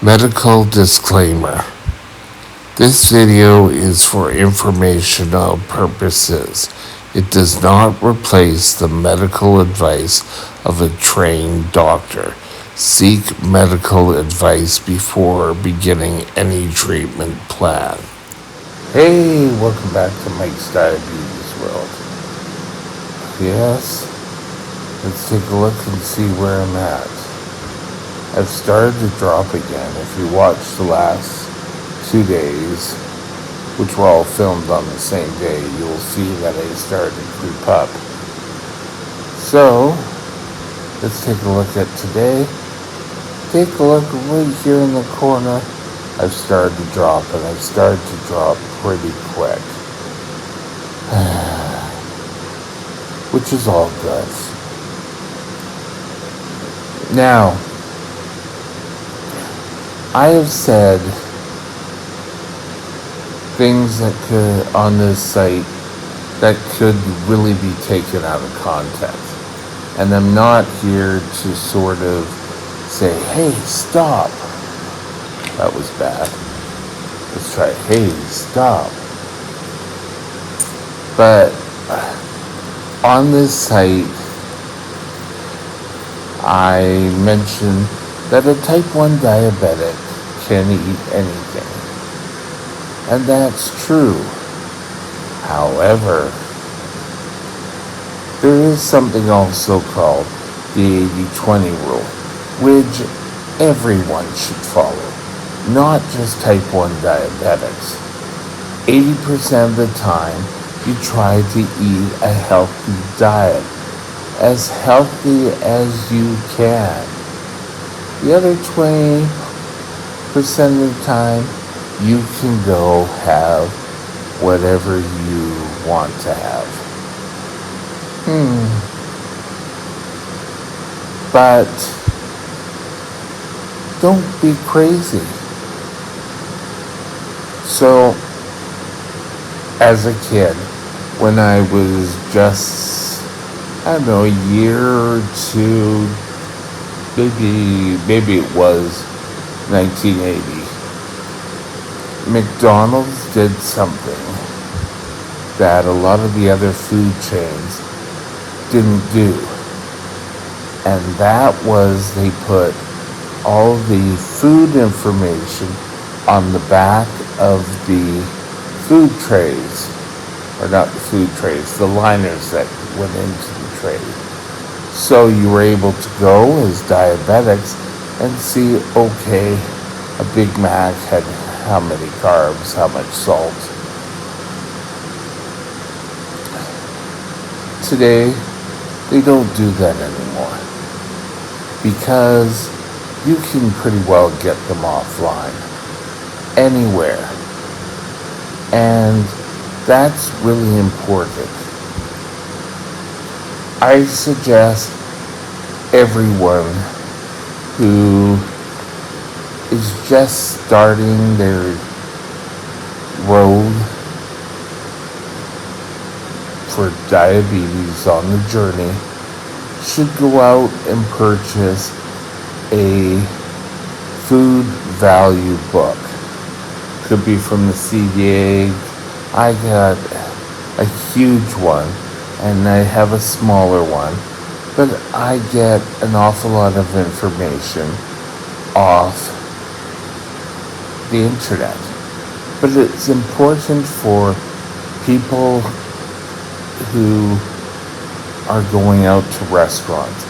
Medical disclaimer. This video is for informational purposes. It does not replace the medical advice of a trained doctor. Seek medical advice before beginning any treatment plan. Hey, welcome back to Mikesdia World. Yes, let's take a look and see where I'm at. I've started to drop again. If you watch the last 2 days, which were all filmed on the same day, you'll see that I started to creep up. So, let's take a look at today. Take a look right here in the corner. I've started to drop, and I've started to drop pretty quick. Which is all good. Now, I have said things that could, on this site, that could really be taken out of context. And I'm not here to sort of say, hey, stop. That was bad. Let's try, hey, stop. But on this site, I mentioned that a type 1 diabetic can eat anything. And that's true. However, there is something also called the 80-20 rule, which everyone should follow, not just type 1 diabetics. 80% of the time, you try to eat a healthy diet, as healthy as you can. The other 20% of the time, you can go have whatever you want to have. But don't be crazy. So, as a kid, when I was just, a year or two, maybe it was 1980, McDonald's did something that a lot of the other food chains didn't do. And that was they put all the food information on the back of the food trays, or not the food trays, the liners that went into the tray. So you were able to go as diabetics and see, okay, a Big Mac had how many carbs, how much salt. Today, they don't do that anymore because you can pretty well get them offline anywhere. And that's really important. I suggest everyone who is just starting their road for diabetes on the journey should go out and purchase a food value book. Could be from the CDA. I got a huge one, and I have a smaller one, but I get an awful lot of information off the internet. But it's important for people who are going out to restaurants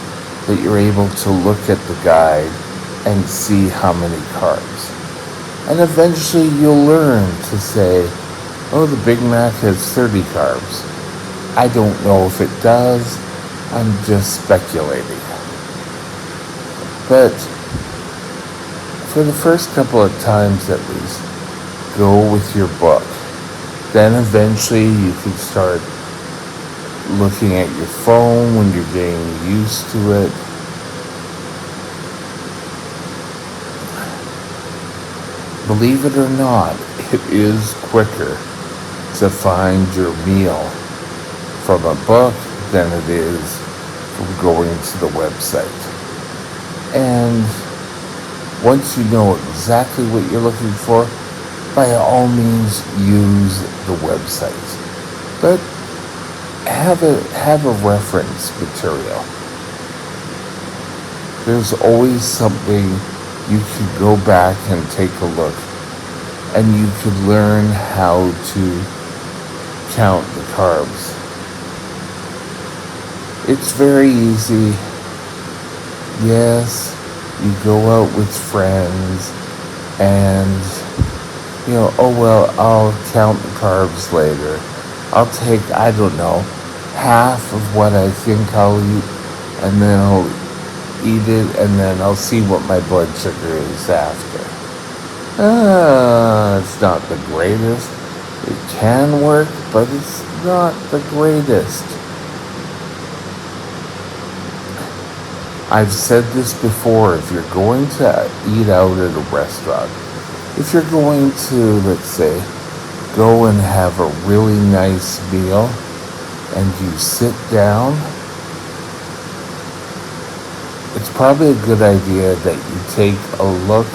that you're able to look at the guide and see how many carbs. And eventually you'll learn to say, oh, the Big Mac has 30 carbs. I don't know if it does. I'm just speculating. But for the first couple of times at least, go with your book. Then eventually you can start looking at your phone when you're getting used to it. Believe it or not, it is quicker to find your meal from a book than it is from going to the website. And Once you know exactly what you're looking for, by all means use the website. But have a reference material. There's always something you can go back and take a look, and you could learn how to count the carbs. It's very easy. Yes, you go out with friends and, oh well, I'll count the carbs later. I'll take, I don't know, half of what I think I'll eat, and then I'll eat it, and then I'll see what my blood sugar is after. It's not the greatest. It can work, but it's not the greatest. I've said this before, if you're going to eat out at a restaurant, if you're going to, let's say, go and have a really nice meal, and you sit down, it's probably a good idea that you take a look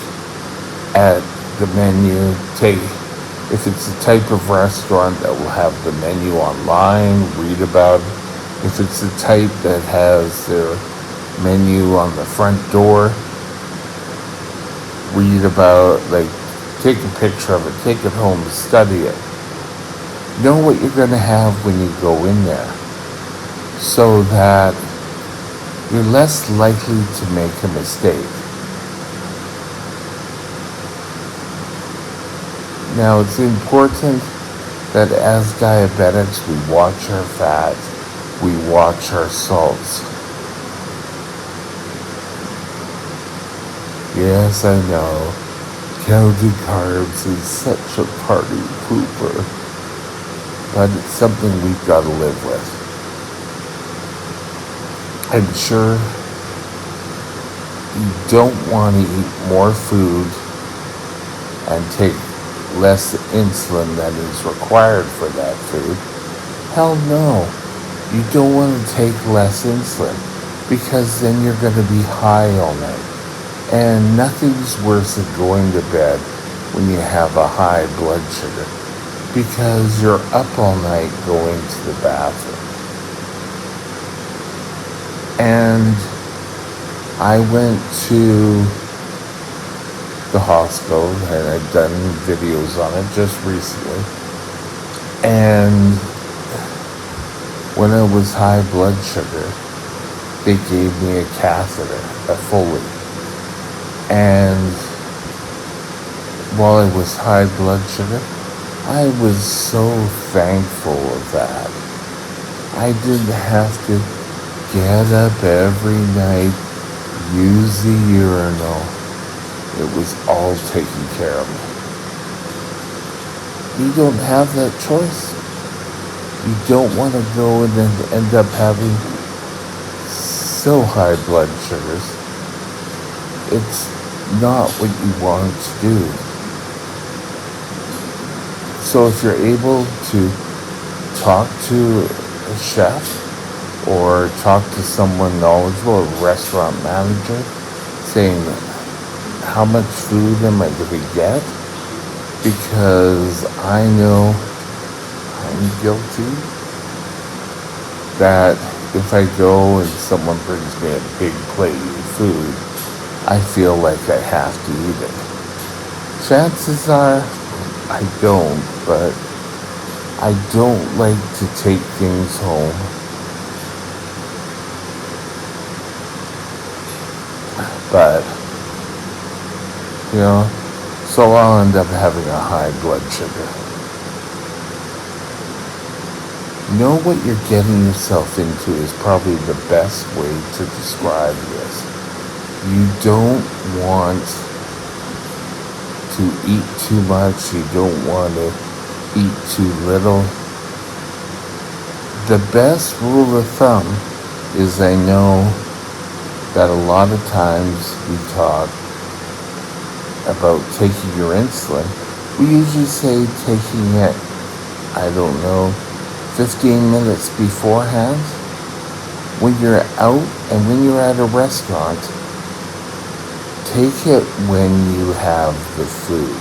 at the menu. If it's a type of restaurant that will have the menu online, read about it. If it's a type that has their menu on the front door, read about, take a picture of it, take it home, study it. Know what you're going to have when you go in there, so that you're less likely to make a mistake. Now, it's important that as diabetics, we watch our fats, we watch our salts. Yes, I know, counting carbs is such a party pooper, but it's something we've got to live with. I'm sure you don't want to eat more food and take less insulin than is required for that food. Hell no. You don't want to take less insulin, because then you're going to be high all night. And nothing's worse than going to bed when you have a high blood sugar, because you're up all night going to the bathroom. And I went to the hospital, and I've done videos on it just recently. And when I was high blood sugar, they gave me a catheter, a Foley. And while I was high blood sugar, I was so thankful of that. I didn't have to get up every night, use the urinal. It was all taken care of. You don't have that choice. You don't want to go and then end up having so high blood sugars. It's not what you want to do. So if you're able to talk to a chef or talk to someone knowledgeable, a restaurant manager, saying, how much food am I going to get? Because I know I'm guilty that if I go and someone brings me a big plate of food, I feel like I have to eat it. Chances are I don't, but I don't like to take things home. But, so I'll end up having a high blood sugar. Know what you're getting yourself into is probably the best way to describe this. You don't want to eat too much. You don't want to eat too little. The best rule of thumb is, I know that a lot of times we talk about taking your insulin. We usually say taking it, 15 minutes beforehand. When you're out and when you're at a restaurant, take it when you have the food.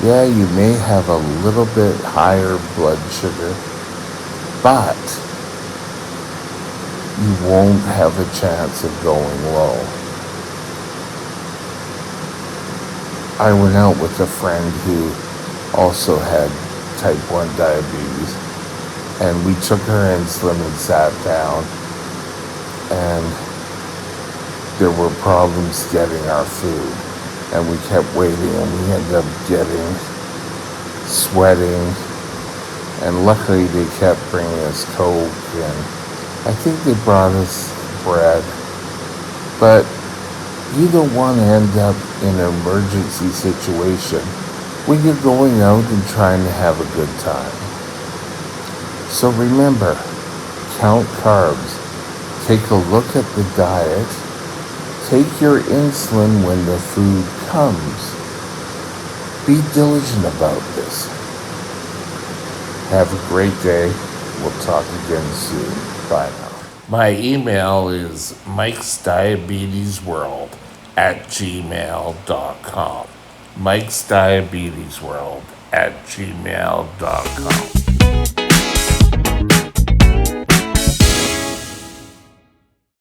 Yeah, you may have a little bit higher blood sugar, but you won't have a chance of going low. I went out with a friend who also had type 1 diabetes, and we took her insulin and sat down, and there were problems getting our food, and we kept waiting, and we ended up getting sweating, and luckily they kept bringing us Coke, and I think they brought us bread, but you don't want to end up in an emergency situation when you're going out and trying to have a good time. So remember, count carbs, take a look at the diet, take your insulin when the food comes. Be diligent about this. Have a great day. We'll talk again soon. Bye now. My email is mikesdiabetesworld@gmail.com. mikesdiabetesworld@gmail.com.